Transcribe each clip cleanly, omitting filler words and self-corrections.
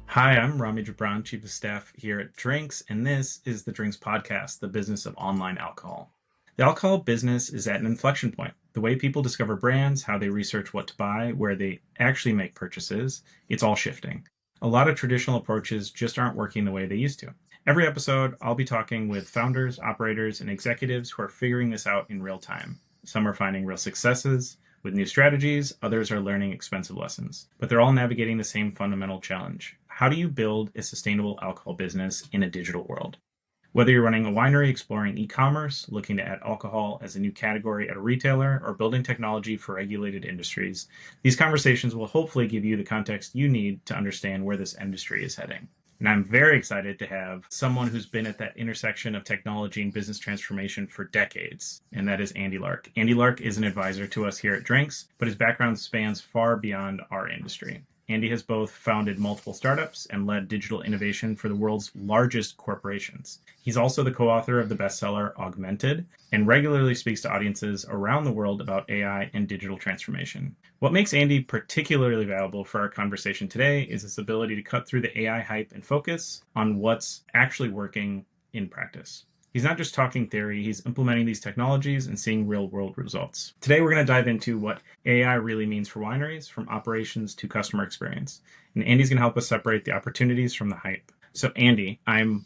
Hi, I'm Rami Jubran, Chief of Staff here at Drinks, and this is the Drinks Podcast, the business of online alcohol. The alcohol business is at an inflection point. The way people discover brands, how they research what to buy, where they actually make purchases, it's all shifting. A lot of traditional approaches just aren't working the way they used to. Every episode, I'll be talking with founders, operators, and executives who are figuring this out in real time. Some are finding real successes with new strategies, others are learning expensive lessons, but they're all navigating the same fundamental challenge. How do you build a sustainable alcohol business in a digital world? Whether you're running a winery exploring e-commerce, looking to add alcohol as a new category at a retailer, or building technology for regulated industries, these conversations will hopefully give you the context you need to understand where this industry is heading. And I'm very excited to have someone who's been at that intersection of technology and business transformation for decades, and that is Andy Lark. Andy Lark is an advisor to us here at Drinks, but his background spans far beyond our industry. Andy has both founded multiple startups and led digital innovation for the world's largest corporations. He's also the co-author of the bestseller Augmented and regularly speaks to audiences around the world about AI and digital transformation. What makes Andy particularly valuable for our conversation today is his ability to cut through the AI hype and focus on what's actually working in practice. He's not just talking theory, he's implementing these technologies and seeing real-world results. Today, we're going to dive into what AI really means for wineries, from operations to customer experience. And Andy's going to help us separate the opportunities from the hype. So Andy, I'm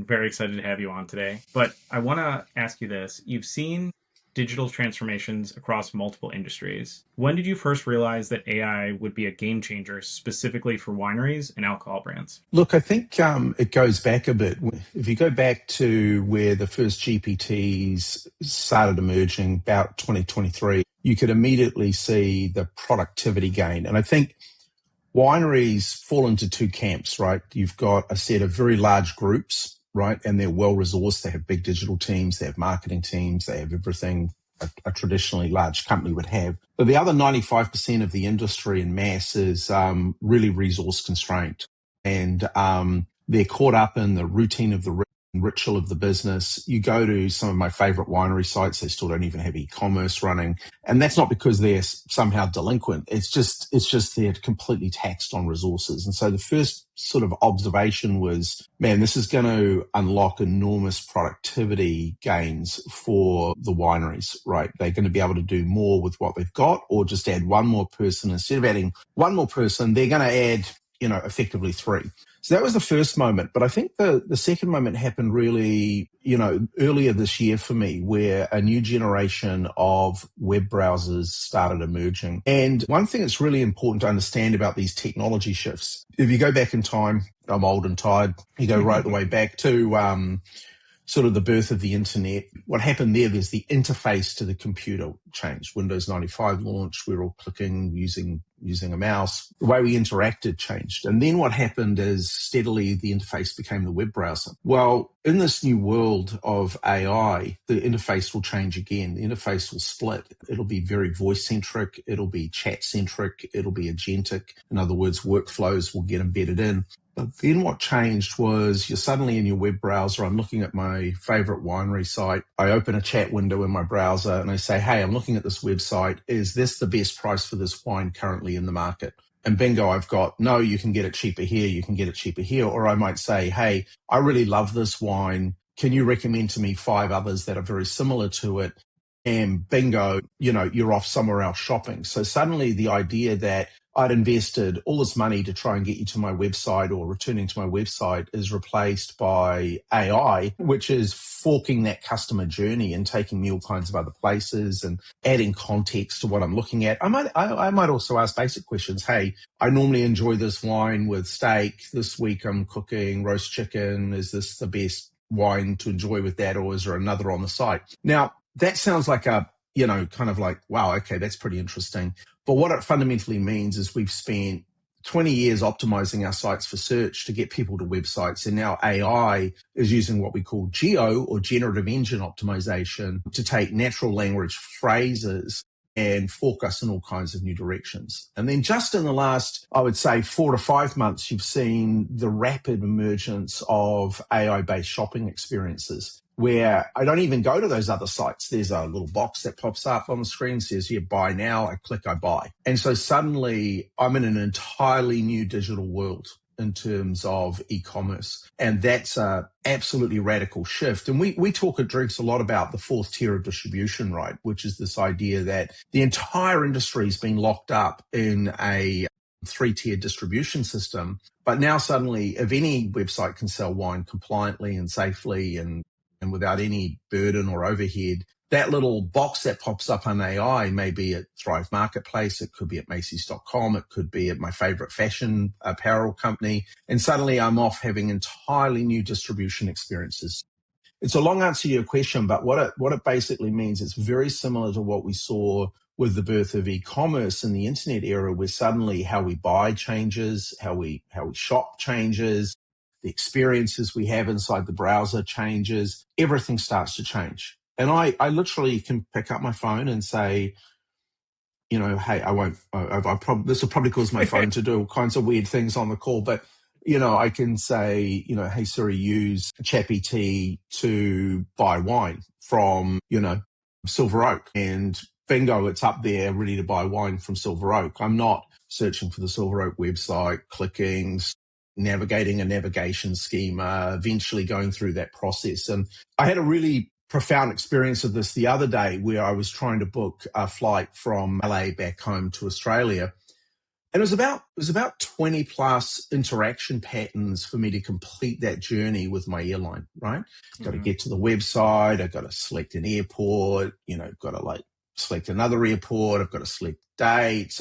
very excited to have you on today, but I want to ask you this. You've seen digital transformations across multiple industries. When did you first realize that AI would be a game changer specifically for wineries and alcohol brands? Look, I think it goes back a bit. If you go back to where the first GPTs started emerging, about 2023, you could immediately see the productivity gain. And I think wineries fall into two camps, right? You've got a set of very large groups, right? And they're well-resourced. They have big digital teams. They have marketing teams. They have everything a traditionally large company would have. But the other 95% of the industry in mass is really resource constrained. And they're caught up in the routine of the ritual of the business. You go to some of my favorite winery sites, they still don't even have e-commerce running. And that's not because they're somehow delinquent. It's just they're completely taxed on resources. And so the first sort of observation was, man, this is going to unlock enormous productivity gains for the wineries, right? They're going to be able to do more with what they've got, or just add one more person. Instead of adding one more person, they're going to add, effectively three. So that was the first moment. But I think the second moment happened really, earlier this year for me, where a new generation of web browsers started emerging. And one thing that's really important to understand about these technology shifts, if you go back in time, I'm old and tired, you go right the way back to sort of the birth of the internet. What happened there's the interface to the computer changed. Windows 95 launched, we were all clicking, using a mouse. The way we interacted changed. And then what happened is steadily the interface became the web browser. Well, in this new world of AI, the interface will change again. The interface will split. It'll be very voice-centric. It'll be chat-centric. It'll be agentic. In other words, workflows will get embedded in. But then what changed was you're suddenly in your web browser. I'm looking at my favorite winery site. I open a chat window in my browser and I say, hey, I'm looking at this website. Is this the best price for this wine currently in the market? And bingo, I've got, no, you can get it cheaper here. You can get it cheaper here. Or I might say, hey, I really love this wine. Can you recommend to me 5 others that are very similar to it? And bingo, you're off somewhere else shopping. So suddenly the idea that I'd invested all this money to try and get you to my website or returning to my website is replaced by AI, which is forking that customer journey and taking me all kinds of other places and adding context to what I'm looking at. I might also ask basic questions. Hey, I normally enjoy this wine with steak. This week I'm cooking roast chicken. Is this the best wine to enjoy with that, or is there another on the site? Now, that sounds like kind of like, wow, okay, that's pretty interesting. But what it fundamentally means is we've spent 20 years optimizing our sites for search to get people to websites. And now AI is using what we call geo or generative engine optimization to take natural language phrases and fork us in all kinds of new directions. And then just in the last, I would say 4 to 5 months, you've seen the rapid emergence of AI-based shopping experiences, where I don't even go to those other sites. There's a little box that pops up on the screen, says here, buy now. I click, I buy. And so suddenly I'm in an entirely new digital world in terms of e-commerce. And that's a absolutely radical shift. And we talk at Drinks a lot about the fourth tier of distribution, right? Which is this idea that the entire industry has been locked up in a three-tier distribution system. But now suddenly, if any website can sell wine compliantly and safely and without any burden or overhead, that little box that pops up on AI may be at Thrive Marketplace, it could be at Macy's.com, it could be at my favorite fashion apparel company. And suddenly I'm off having entirely new distribution experiences. It's a long answer to your question, but what it basically means, it's very similar to what we saw with the birth of e-commerce in the internet era, where suddenly how we buy changes, how we shop changes, the experiences we have inside the browser changes, everything starts to change. And I literally can pick up my phone and say, hey, this will probably cause my phone to do all kinds of weird things on the call, but I can say, hey Siri, use ChatGPT to buy wine from, Silver Oak, and bingo, it's up there ready to buy wine from Silver Oak. I'm not searching for the Silver Oak website, clicking, navigating a navigation schema, eventually going through that process. And I had a really profound experience of this the other day where I was trying to book a flight from LA back home to Australia. And it was about 20 plus interaction patterns for me to complete that journey with my airline, right? Got to get to the website. I've got to select an airport, got to select another airport. I've got to select dates.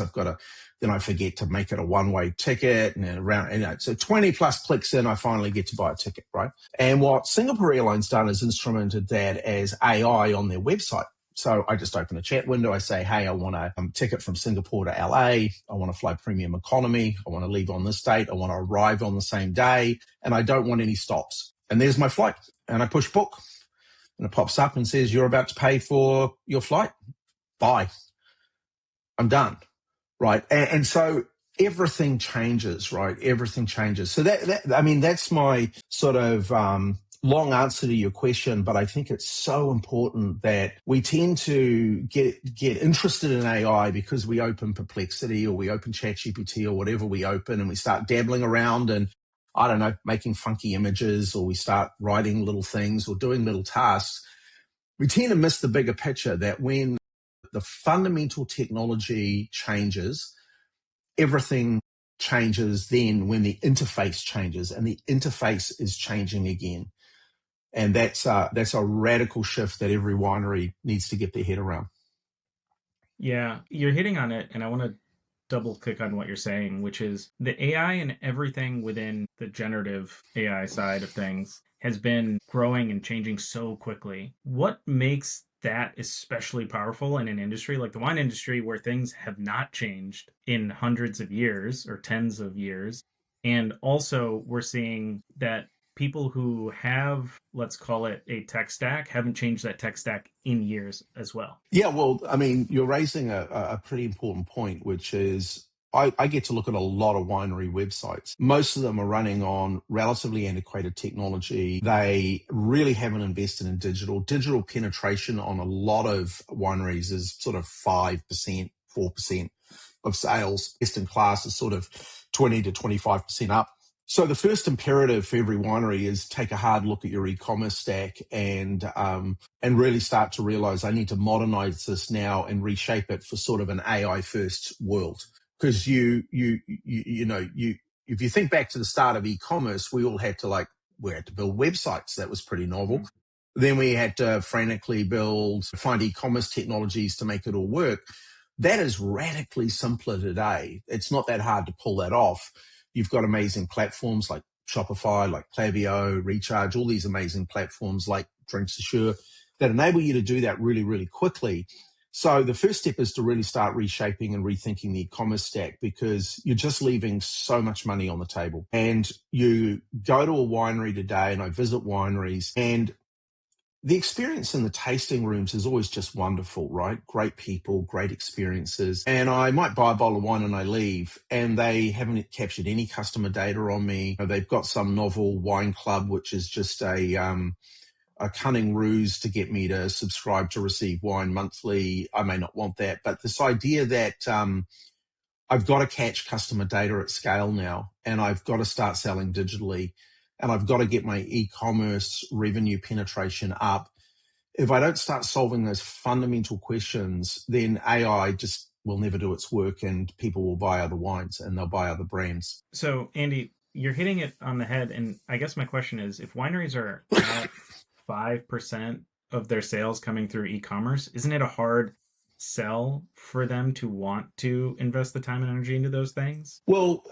Then I forget to make it a one-way ticket and around, so 20 plus clicks in, I finally get to buy a ticket, right? And what Singapore Airlines done is instrumented that as AI on their website. So I just open a chat window. I say, hey, I want a ticket from Singapore to LA. I want to fly premium economy. I want to leave on this date. I want to arrive on the same day. And I don't want any stops. And there's my flight. And I push book. And it pops up and says, you're about to pay for your flight. Bye. I'm done. Right. And so everything changes, right? Everything changes. So that's my sort of long answer to your question, but I think it's so important that we tend to get interested in AI because we open Perplexity or we open ChatGPT or whatever we open, and we start dabbling around and, I don't know, making funky images, or we start writing little things or doing little tasks. We tend to miss the bigger picture that when the fundamental technology changes, everything changes then when the interface changes, and the interface is changing again. And that's a radical shift that every winery needs to get their head around. Yeah, you're hitting on it, and I want to double click on what you're saying, which is the AI and everything within the generative AI side of things has been growing and changing so quickly. What makes that especially powerful in an industry like the wine industry, where things have not changed in hundreds of years or tens of years? And also, we're seeing that people who have, let's call it a tech stack, haven't changed that tech stack in years as well. Yeah, well, I mean, you're raising a pretty important point, which is I get to look at a lot of winery websites. Most of them are running on relatively antiquated technology. They really haven't invested in digital. Digital penetration on a lot of wineries is sort of 5%, 4% of sales. Best in class is sort of 20 to 25% up. So the first imperative for every winery is take a hard look at your e-commerce stack and really start to realize I need to modernize this now and reshape it for sort of an AI first world. Because if you think back to the start of e-commerce, we had to build websites. That was pretty novel. Mm-hmm. Then we had to frantically find e-commerce technologies to make it all work. That is radically simpler today. It's not that hard to pull that off. You've got amazing platforms like Shopify, like Klaviyo, Recharge, all these amazing platforms like Drinks Assure that enable you to do that really, really quickly. So the first step is to really start reshaping and rethinking the e-commerce stack, because you're just leaving so much money on the table. And you go to a winery today, and I visit wineries, and the experience in the tasting rooms is always just wonderful, right? Great people, great experiences. And I might buy a bottle of wine and I leave, and they haven't captured any customer data on me. They've got some novel wine club, which is just a a cunning ruse to get me to subscribe to receive wine monthly. I may not want that, but this idea that I've got to catch customer data at scale now, and I've got to start selling digitally, and I've got to get my e-commerce revenue penetration up. If I don't start solving those fundamental questions, then AI just will never do its work, and people will buy other wines and they'll buy other brands. So, Andy, you're hitting it on the head. And I guess my question is, if wineries are at 5% of their sales coming through e-commerce, isn't it a hard sell for them to want to invest the time and energy into those things? Well,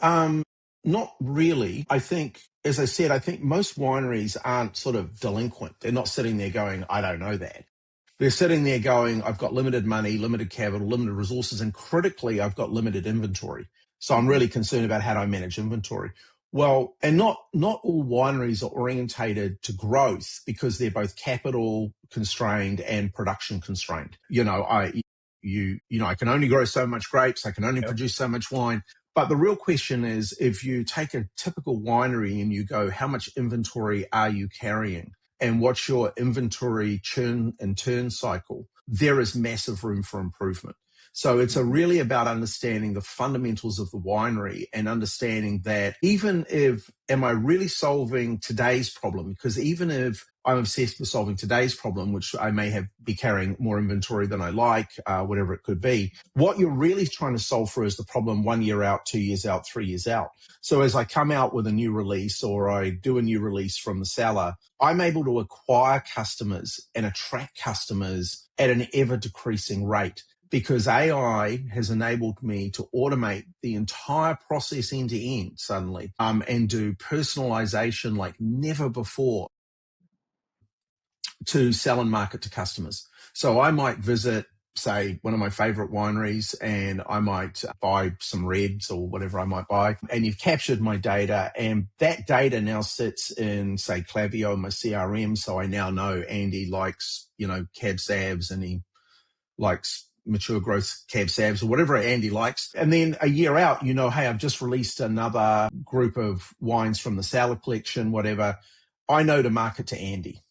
not really. I think, as I said, I think most wineries aren't sort of delinquent. They're not sitting there going, I don't know that. They're sitting there going, I've got limited money, limited capital, limited resources, and critically, I've got limited inventory. So I'm really concerned about how do I manage inventory. Well, and not all wineries are orientated to growth because they're both capital constrained and production constrained. I can only grow so much grapes, I can only produce so much wine. But the real question is, if you take a typical winery and you go, how much inventory are you carrying? And what's your inventory churn and turn cycle? There is massive room for improvement. So it's really about understanding the fundamentals of the winery and understanding that am I really solving today's problem? Because even if I'm obsessed with solving today's problem, which I may be carrying more inventory than I like, whatever it could be, what you're really trying to solve for is the problem 1 year out, 2 years out, 3 years out. So as I come out with a new release or I do a new release from the cellar, I'm able to acquire customers and attract customers at an ever decreasing rate, because AI has enabled me to automate the entire process end to end suddenly, and do personalization like never before to sell and market to customers. So I might visit, say, one of my favorite wineries, and I might buy some reds or whatever I might buy. And you've captured my data, and that data now sits in, say, Klaviyo, my CRM. So I now know Andy likes, Cab Savs, and he likes mature growth Cab Savs or whatever Andy likes. And then a year out, hey, I've just released another group of wines from the Cellar collection, whatever. I know to market to Andy.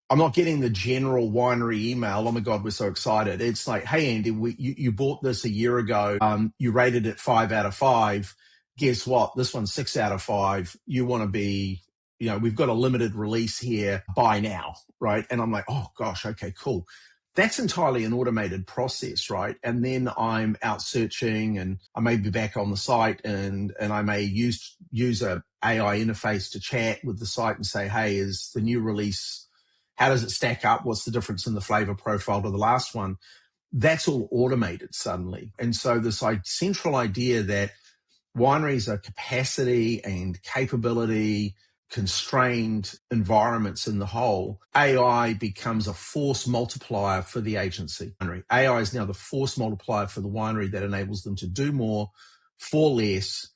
I'm not getting the general winery email, oh my God, we're so excited. It's like, hey, Andy, you bought this a year ago. You rated it 5 out of 5. Guess what? This one's 6 out of 5. You want to be, we've got a limited release here. Buy now, right? And I'm like, oh gosh, okay, cool. That's entirely an automated process, right? And then I'm out searching, and I may be back on the site, and I may use a AI interface to chat with the site and say, hey, is the new release, how does it stack up? What's the difference in the flavor profile to the last one? That's all automated suddenly. And so this central idea that wineries are capacity and capability constrained environments in the whole, AI becomes a force multiplier for the agency. AI is now the force multiplier for the winery that enables them to do more for less,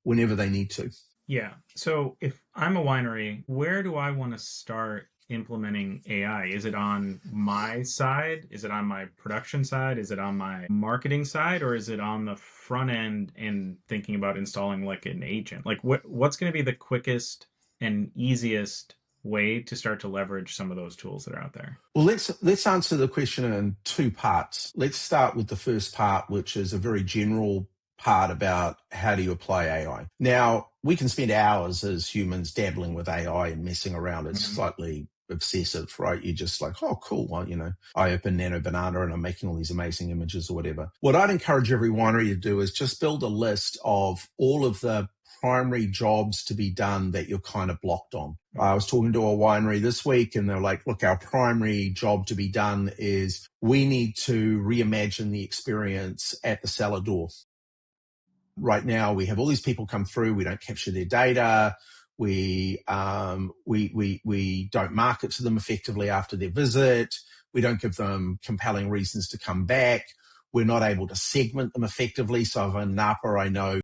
whenever they need to. Yeah. So if I'm a winery, where do I want to start implementing AI? Is it on my side? Is it on my production side? Is it on my marketing side? Or is it on the front end and thinking about installing like an agent? Like what's going to be the quickest and easiest way to start to leverage some of those tools that are out there? Well, let's answer the question in two parts. Let's start with the first part, which is a very general part about how do you apply AI. Now, we can spend hours as humans dabbling with AI and messing around. It's slightly obsessive, right? You're just like, oh, cool. Well, I open Nano Banana and I'm making all these amazing images or whatever. What I'd encourage every winery to do is just build a list of all of the primary jobs to be done that you're kind of blocked on. I was talking to a winery this week, and they're like, look, our primary job to be done is we need to reimagine the experience at the cellar door. Right now, we have all these people come through. We don't capture their data. We don't market to them effectively after their visit. We don't give them compelling reasons to come back. We're not able to segment them effectively. So if in Napa, I know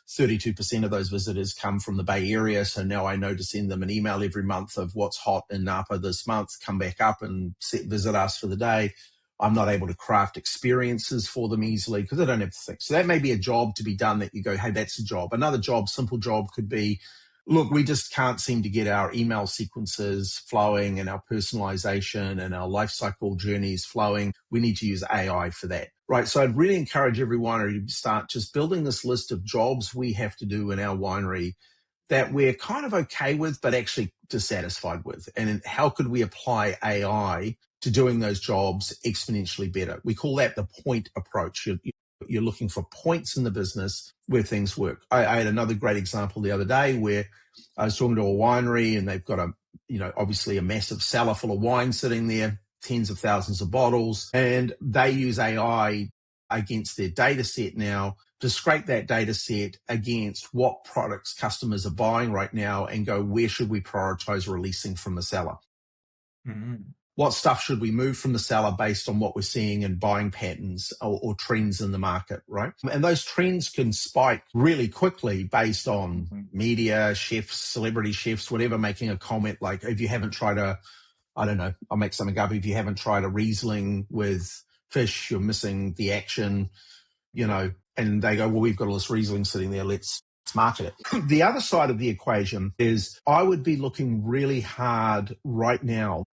32% of those visitors come from the Bay Area. So now I know to send them an email every month of what's hot in Napa this month, come back up and visit us for the day. I'm not able to craft experiences for them easily because I don't have to think. So that may be a job to be done that you go, hey, that's a job. Another job, simple job could be look, we just can't seem to get our email sequences flowing and our personalization and our life cycle journeys flowing. We need to use AI for that, right? So I'd really encourage every winery to start just building this list of jobs we have to do in our winery that we're kind of okay with, but actually dissatisfied with. And how could we apply AI to doing those jobs exponentially better? We call that the point approach. You're looking for points in the business where things work. I had another great example the other day where I was talking to a winery and they've got obviously a massive cellar full of wine sitting there, tens of thousands of bottles, and they use AI against their data set now to scrape that data set against what products customers are buying right now and go, where should we prioritize releasing from the cellar? Mm-hmm. What stuff should we move from the cellar based on what we're seeing in buying patterns or trends in the market, right? And those trends can spike really quickly based on media, chefs, celebrity chefs, whatever, making a comment like, if you haven't tried I don't know, I'll make something up. If you haven't tried a Riesling with fish, you're missing the action, and they go, well, we've got all this Riesling sitting there. Let's market it. The other side of the equation is I would be looking really hard right now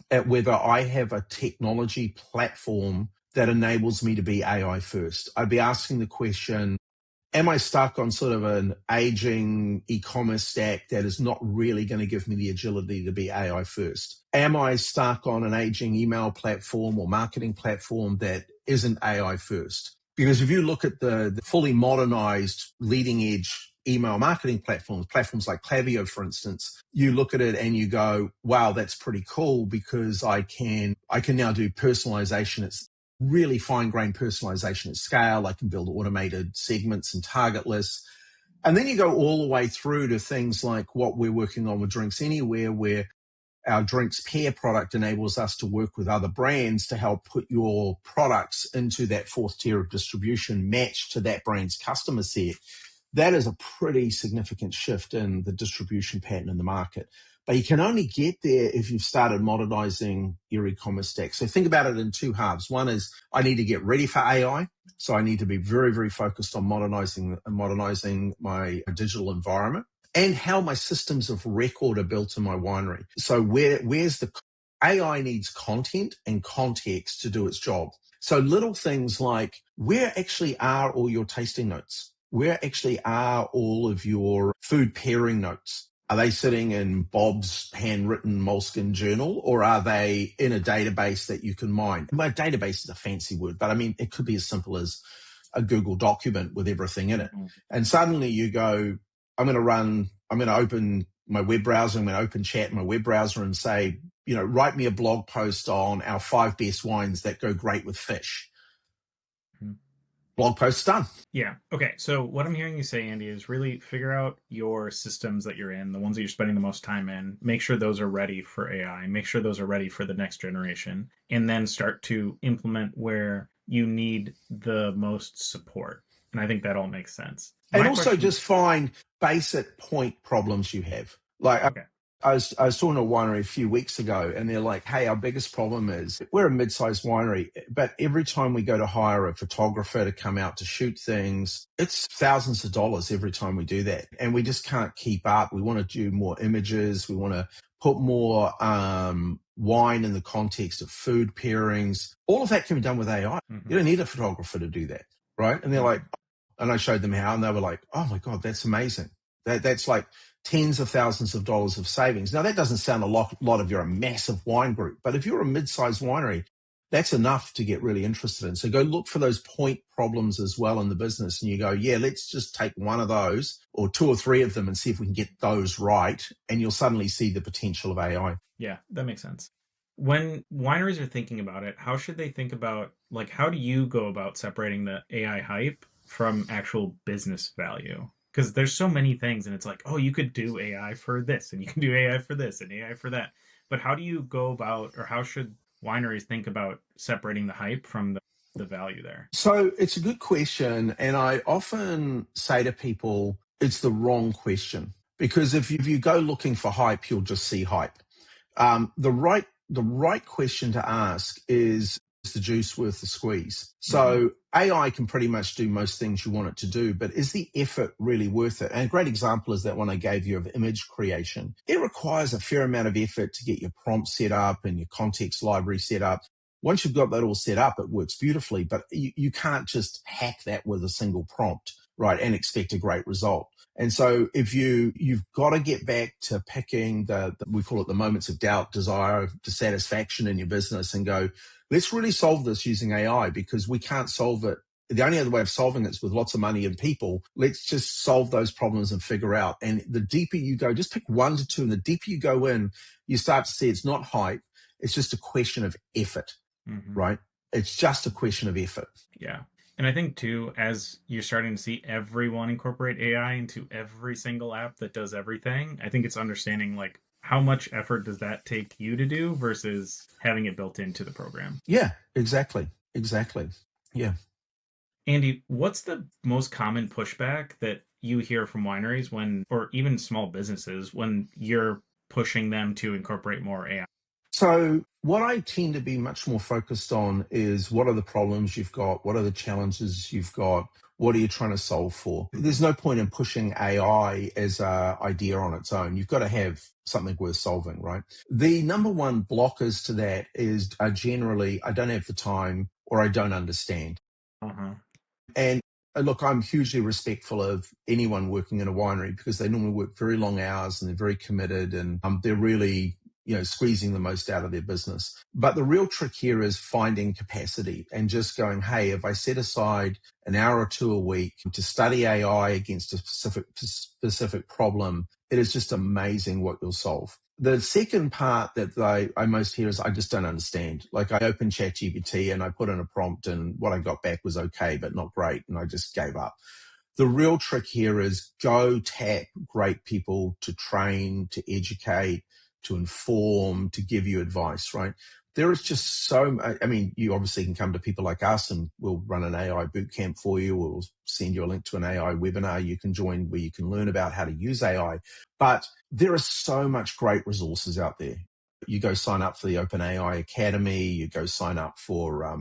at whether I have a technology platform that enables me to be AI first. I'd be asking the question, am I stuck on sort of an aging e-commerce stack that is not really going to give me the agility to be AI first? Am I stuck on an aging email platform or marketing platform that isn't AI first? Because if you look at the fully modernized leading edge email marketing platforms like Klaviyo, for instance, you look at it and you go, wow, that's pretty cool because I can now do personalization. It's really fine-grained personalization at scale. I can build automated segments and target lists. And then you go all the way through to things like what we're working on with Drinks Anywhere, where our Drinks Pair product enables us to work with other brands to help put your products into that fourth tier of distribution matched to that brand's customer set. That is a pretty significant shift in the distribution pattern in the market. But you can only get there if you've started modernizing your e-commerce stack. So think about it in two halves. One is I need to get ready for AI. So I need to be very, very focused on modernizing my digital environment and how my systems of record are built in my winery. So where's the AI needs content and context to do its job. So little things like where actually are all your tasting notes? Where actually are all of your food pairing notes? Are they sitting in Bob's handwritten Moleskine journal or are they in a database that you can mine? My database is a fancy word, but I mean, it could be as simple as a Google document with everything in it. And suddenly you go, I'm going to open my web browser, I'm going to open chat in my web browser and say, write me a blog post on our 5 best wines that go great with fish. Blog post done. Yeah. Okay. So what I'm hearing you say, Andy, is really figure out your systems that you're in, the ones that you're spending the most time in, make sure those are ready for AI, make sure those are ready for the next generation, and then start to implement where you need the most support. And I think that all makes sense. And also just find basic point problems you have. Like, okay. I was talking to a winery a few weeks ago and they're like, hey, our biggest problem is we're a mid-sized winery, but every time we go to hire a photographer to come out to shoot things, it's thousands of dollars every time we do that. And we just can't keep up. We want to do more images. We want to put more wine in the context of food pairings. All of that can be done with AI. Mm-hmm. You don't need a photographer to do that, right? And they're like, and I showed them how and they were like, oh my God, that's amazing. That's like tens of thousands of dollars of savings. Now, that doesn't sound a lot if you're a massive wine group, but if you're a mid-sized winery, that's enough to get really interested in. So go look for those point problems as well in the business. And you go, yeah, let's just take one of those or two or three of them and see if we can get those right. And you'll suddenly see the potential of AI. Yeah, that makes sense. When wineries are thinking about it, how should they think about, like, how do you go about separating the AI hype from actual business value? Because there's so many things and it's like, oh, you could do AI for this and you can do AI for this and AI for that. But how do you go about, or how should wineries think about separating the hype from the value there? So it's a good question. And I often say to people, it's the wrong question. Because if you go looking for hype, you'll just see hype. The right question to ask is, is the juice worth the squeeze? Mm-hmm. So AI can pretty much do most things you want it to do, but is the effort really worth it? And a great example is that one I gave you of image creation. It requires a fair amount of effort to get your prompt set up and your context library set up. Once you've got that all set up, it works beautifully, but you can't just hack that with a single prompt, right, and expect a great result. And so if you've got to get back to picking we call it the moments of doubt, desire, dissatisfaction in your business and go, let's really solve this using AI, because we can't solve it. The only other way of solving it is with lots of money and people. Let's just solve those problems and figure out. And the deeper you go, just pick 1 to 2, and the deeper you go in, you start to see it's not hype. It's just a question of effort, Mm-hmm. right? It's just a question of effort. Yeah. And I think too, as you're starting to see everyone incorporate AI into every single app that does everything, I think it's understanding like how much effort does that take you to do versus having it built into the program. Yeah, exactly. Exactly. Yeah. Andy, what's the most common pushback that you hear from wineries when, or even small businesses, when you're pushing them to incorporate more AI? So what I tend to be much more focused on is, what are the problems you've got? What are the challenges you've got? What are you trying to solve for? There's no point in pushing AI as an idea on its own. You've got to have something worth solving, right? The number one blockers to that are generally, I don't have the time or I don't understand. Uh-huh. And look, I'm hugely respectful of anyone working in a winery, because they normally work very long hours and they're very committed, and they're really, squeezing the most out of their business. But the real trick here is finding capacity and just going, hey, if I set aside an hour or two a week to study AI against a specific problem, it is just amazing what you'll solve. The second part that I most hear is, I just don't understand. Like, I opened ChatGPT and I put in a prompt and what I got back was okay, but not great. And I just gave up. The real trick here is go tap great people to train, to educate, to inform, to give you advice, right? There is just you obviously can come to people like us and we'll run an AI boot camp for you. We'll send you a link to an AI webinar you can join where you can learn about how to use AI. But there are so much great resources out there. You go sign up for the OpenAI Academy, you go sign up for,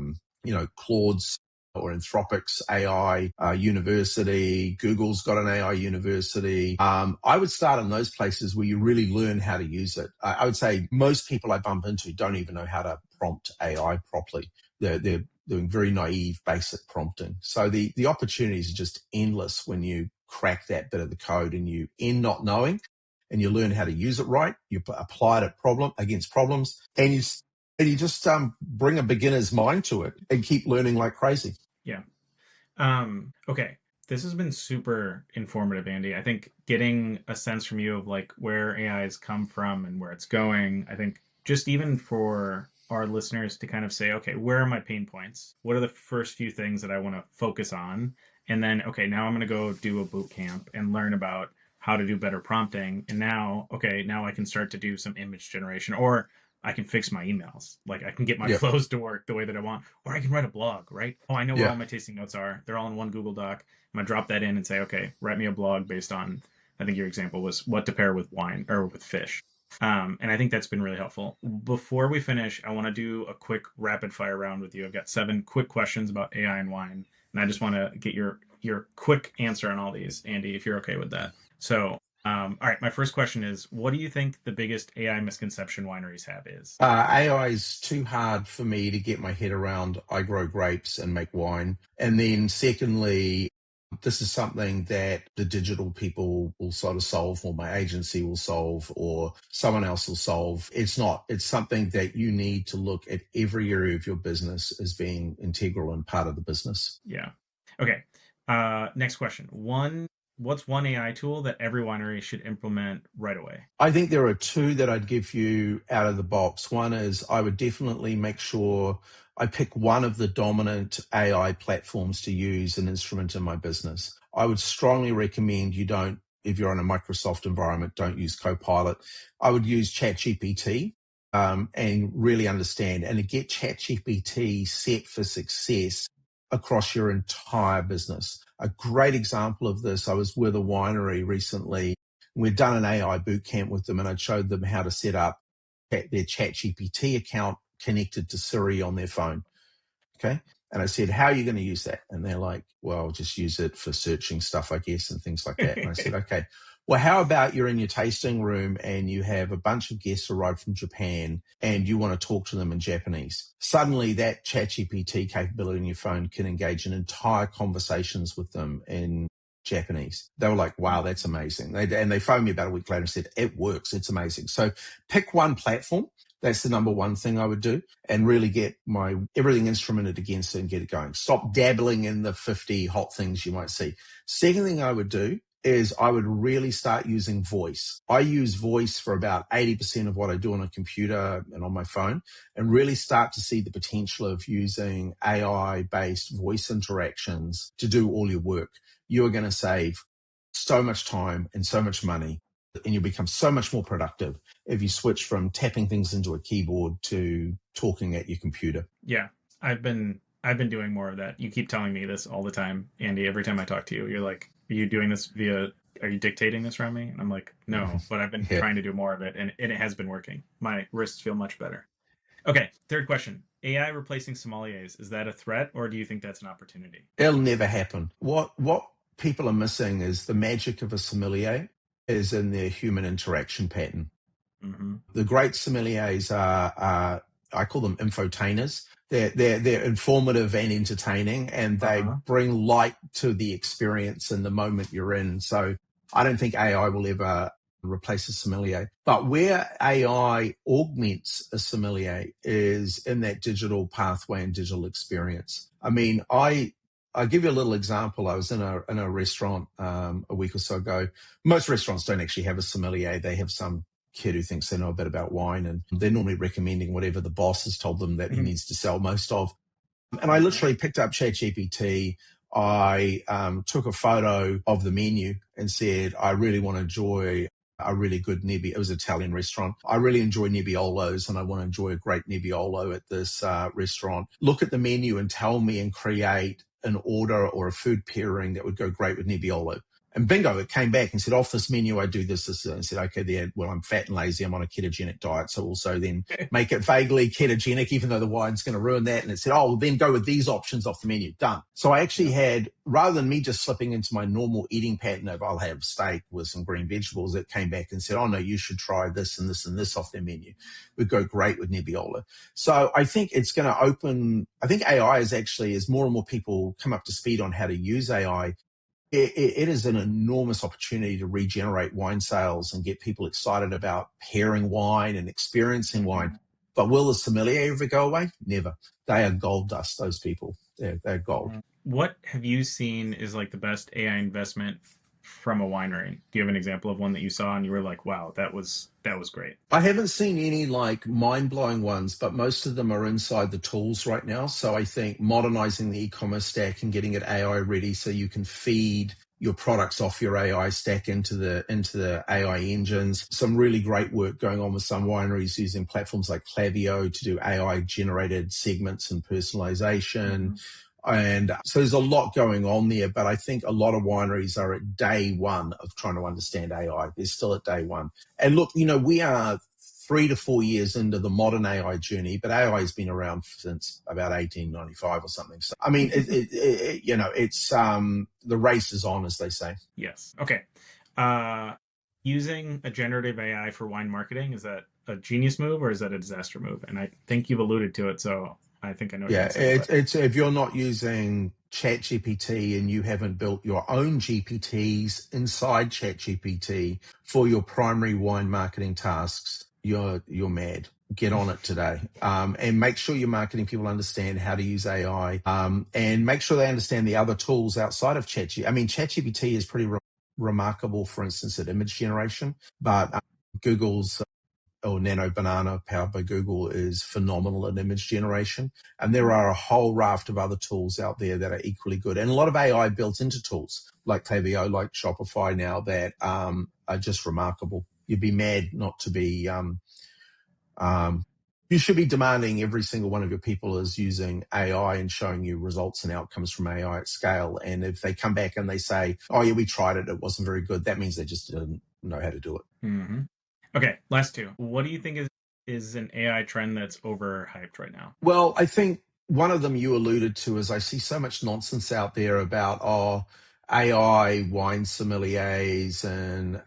Claude's or Anthropic's AI university. Google's got an AI university. I would start in those places where you really learn how to use it. I would say most people I bump into don't even know how to prompt AI properly. They're doing very naive, basic prompting. So the opportunities are just endless when you crack that bit of the code and you end not knowing, and you learn how to use it right. You apply it against problems, and you just bring a beginner's mind to it and keep learning like crazy. Yeah. Okay. This has been super informative, Andy. I think getting a sense from you of like where AI has come from and where it's going, I think just even for our listeners to kind of say, okay, where are my pain points? What are the first few things that I want to focus on? And then, okay, now I'm going to go do a boot camp and learn about how to do better prompting. And now, okay, now I can start to do some image generation, or I can fix my emails. Like I can get my Yeah, flows to work the way that I want, or I can write a blog, right? Oh, I know where all yeah, my tasting notes are. They're all in one Google Doc. I'm gonna drop that in and say, okay, write me a blog based on, I think your example was what to pair with wine or with fish. And I think that's been really helpful. Before we finish, I want to do a quick rapid fire round with you. I've got 7 quick questions about AI and wine, and I just want to get your quick answer on all these, Andy, if you're okay with that. So, all right, my first question is, what do you think the biggest AI misconception wineries have is? AI is too hard for me to get my head around. I grow grapes and make wine. And then secondly, this is something that the digital people will sort of solve, or my agency will solve, or someone else will solve. It's not. It's something that you need to look at every area of your business as being integral and part of the business. Yeah. Okay. Next question. What's one AI tool that every winery should implement right away? I think there are 2 that I'd give you out of the box. One is, I would definitely make sure I pick one of the dominant AI platforms to use and instrument in my business. I would strongly recommend you don't, if you're in a Microsoft environment, don't use Copilot. I would use ChatGPT and really understand and to get ChatGPT set for success across your entire business. A great example of this, I was with a winery recently. We'd done an AI boot camp with them, and I showed them how to set up their ChatGPT account connected to Siri on their phone. Okay. And I said, how are you going to use that? And they're like, well, I'll just use it for searching stuff, I guess, and things like that. And I said, okay, well, how about you're in your tasting room and you have a bunch of guests arrive from Japan and you want to talk to them in Japanese. Suddenly that ChatGPT capability in your phone can engage in entire conversations with them in Japanese. They were like, wow, that's amazing. And they phoned me about a week later and said, it works. It's amazing. So pick one platform. That's the number one thing I would do, and really get my everything instrumented against it and get it going. Stop dabbling in the 50 hot things you might see. Second thing I would do is I would really start using voice. I use voice for about 80% of what I do on a computer and on my phone, and really start to see the potential of using AI-based voice interactions to do all your work. You are going to save so much time and so much money, and you'll become so much more productive if you switch from tapping things into a keyboard to talking at your computer. Yeah, I've been doing more of that. You keep telling me this all the time, Andy. Every time I talk to you, you're like, "Are you doing this via? Are you dictating this around me?" And I'm like, "No," but I've been Yeah. trying to do more of it, and it has been working. My wrists feel much better. Okay, third question: AI replacing sommeliers, is that a threat, or do you think that's an opportunity? It'll never happen. What people are missing is the magic of a sommelier is in their human interaction pattern. Mm-hmm. The great sommeliers are I call them infotainers. They're informative and entertaining, and they Uh-huh. bring light to the experience in the moment you're in. So I don't think AI will ever replace a sommelier. But where AI augments a sommelier is in that digital pathway and digital experience. I mean, I give you a little example. I was in a restaurant a week or so ago. Most restaurants don't actually have a sommelier. They have some kid who thinks they know a bit about wine, and they're normally recommending whatever the boss has told them that he needs to sell most of. And I literally picked up ChatGPT. I took a photo of the menu and said, I really want to enjoy a really good Nebbiolo. It was an Italian restaurant. I really enjoy Nebbiolos and I want to enjoy a great Nebbiolo at this restaurant. Look at the menu and tell me and create an order or a food pairing that would go great with Nebbiolo. And bingo, it came back and said, off this menu, I do this, this, and I said, okay, there, well, I'm fat and lazy. I'm on a ketogenic diet. So also then make it vaguely ketogenic, even though the wine's going to ruin that. And it said, oh, well, then go with these options off the menu. Done. So I actually had, rather than me just slipping into my normal eating pattern of I'll have steak with some green vegetables, it came back and said, oh, no, you should try this and this and this off their menu. It would go great with Nebbiolo. So I think it's going to open, I think AI is actually, as more and more people come up to speed on how to use AI, it is an enormous opportunity to regenerate wine sales and get people excited about pairing wine and experiencing wine. But will the sommelier ever go away? Never. They are gold dust, those people. They're gold. What have you seen is like the best AI investment from a winery? Do you have an example of one that you saw and you were like, wow, that was great? I haven't seen any like mind-blowing ones, but most of them are inside the tools right now. So I think modernizing the e-commerce stack and getting it AI ready so you can feed your products off your AI stack into the AI engines. Some really great work going on with some wineries using platforms like Klaviyo to do AI generated segments and personalization. And so there's a lot going on there, but I think a lot of wineries are at day one of trying to understand AI. They're still at day one. And look, we are 3 to 4 years into the modern AI journey, but AI has been around since about 1895 or something. So, I mean, it's the race is on, as they say. Yes. Okay. Using a generative AI for wine marketing, is that a genius move or is that a disaster move? And I think you've alluded to it, so I think I know what you're Yeah, going to say. it's if you're not using ChatGPT and you haven't built your own GPTs inside ChatGPT for your primary wine marketing tasks, you're mad. Get on it today, and make sure your marketing people understand how to use AI, and make sure they understand the other tools outside of ChatGPT. I mean, ChatGPT is pretty remarkable, for instance, at image generation, but Google's or Nano Banana powered by Google is phenomenal at image generation. And there are a whole raft of other tools out there that are equally good. And a lot of AI built into tools like Klaviyo, like Shopify now that are just remarkable. You'd be mad not to be, you should be demanding every single one of your people is using AI and showing you results and outcomes from AI at scale. And if they come back and they say, oh yeah, we tried it, it wasn't very good, that means they just didn't know how to do it. Mm-hmm. Okay, last two. What do you think is an AI trend that's overhyped right now? Well, I think one of them you alluded to is I see so much nonsense out there about, AI wine sommeliers and,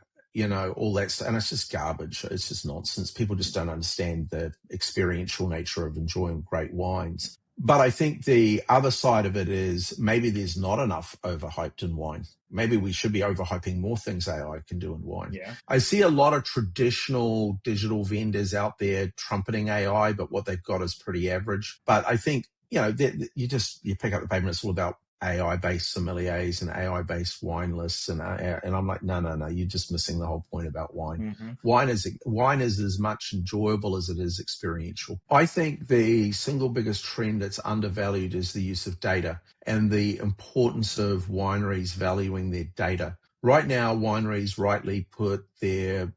all that stuff. And it's just garbage. It's just nonsense. People just don't understand the experiential nature of enjoying great wines. But I think the other side of it is maybe there's not enough overhyped in wine. Maybe we should be overhyping more things AI can do in wine. Yeah. I see a lot of traditional digital vendors out there trumpeting AI, but what they've got is pretty average. But I think, you pick up the paper and it's all about AI-based sommeliers and AI-based wine lists, and I'm like, no, you're just missing the whole point about wine. Mm-hmm. Wine is as much enjoyable as it is experiential. I think the single biggest trend that's undervalued is the use of data and the importance of wineries valuing their data. Right now, wineries rightly put their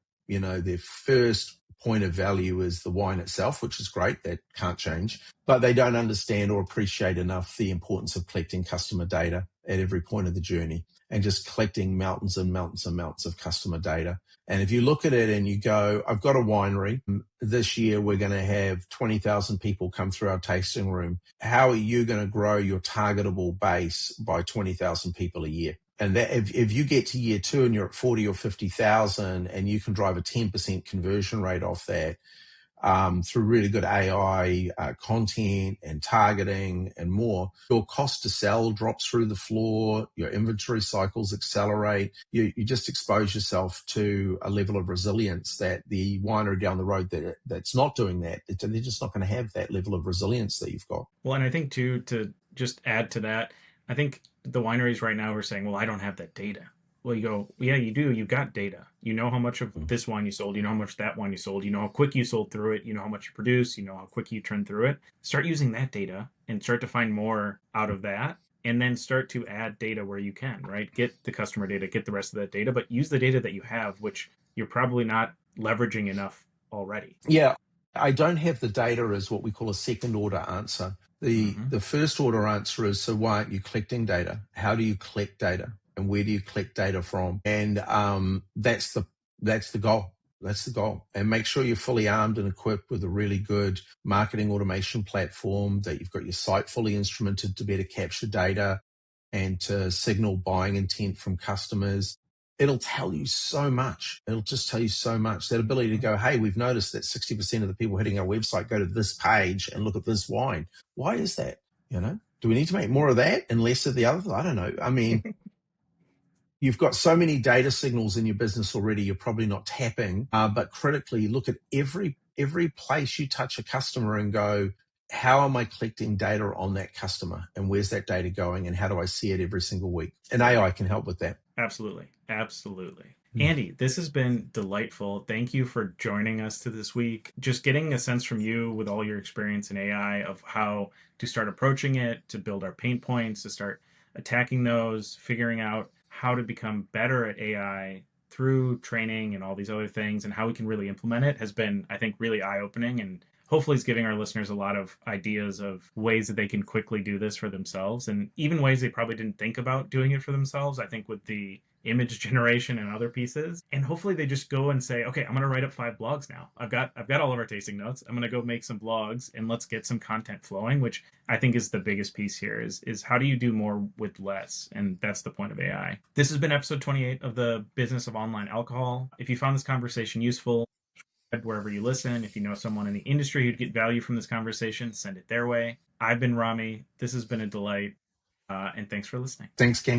first point of value is the wine itself, which is great. That can't change. But they don't understand or appreciate enough the importance of collecting customer data at every point of the journey and just collecting mountains and mountains and mountains of customer data. And if you look at it and you go, I've got a winery. This year, we're going to have 20,000 people come through our tasting room. How are you going to grow your targetable base by 20,000 people a year? And that if you get to year two and you're at 40 or 50,000 and you can drive a 10% conversion rate off that, through really good AI content and targeting and more, your cost to sell drops through the floor, your inventory cycles accelerate, you just expose yourself to a level of resilience that the winery down the road that's not doing that, they're just not going to have that level of resilience that you've got. Well, and I think too, to just add to that, I think the wineries right now are saying, well, I don't have that data. Well, you go, yeah, you do. You've got data. You know how much of this wine you sold. You know how much that wine you sold. You know how quick you sold through it. You know how much you produce. You know how quick you turn through it. Start using that data and start to find more out of that. And then start to add data where you can, right? Get the customer data, get the rest of that data, but use the data that you have, which you're probably not leveraging enough already. Yeah, I don't have the data as what we call a second order answer. The first order answer is, so why aren't you collecting data? How do you collect data? And where do you collect data from? And that's the goal. That's the goal. And make sure you're fully armed and equipped with a really good marketing automation platform, that you've got your site fully instrumented to better capture data and to signal buying intent from customers. It'll tell you so much. It'll just tell you so much. That ability to go, hey, we've noticed that 60% of the people hitting our website go to this page and look at this wine. Why is that? Do we need to make more of that and less of the other? I don't know. I mean, you've got so many data signals in your business already, you're probably not tapping. But critically, look at every place you touch a customer and go, how am I collecting data on that customer? And where's that data going? And how do I see it every single week? And AI can help with that. Absolutely. Absolutely. Andy, this has been delightful. Thank you for joining us to this week. Just getting a sense from you with all your experience in AI of how to start approaching it, to build our pain points, to start attacking those, figuring out how to become better at AI through training and all these other things, and how we can really implement it has been, I think, really eye-opening, and hopefully it's giving our listeners a lot of ideas of ways that they can quickly do this for themselves, and even ways they probably didn't think about doing it for themselves. I think with the image generation and other pieces, and hopefully they just go and say, okay, I'm going to write up 5 blogs now. I've got all of our tasting notes. I'm going to go make some blogs and let's get some content flowing, which I think is the biggest piece here is how do you do more with less? And that's the point of AI. This has been episode 28 of the Business of Online Alcohol. If you found this conversation useful, wherever you listen. If you know someone in the industry who'd get value from this conversation, send it their way. I've been Rami. This has been a delight. And thanks for listening. Thanks, gang.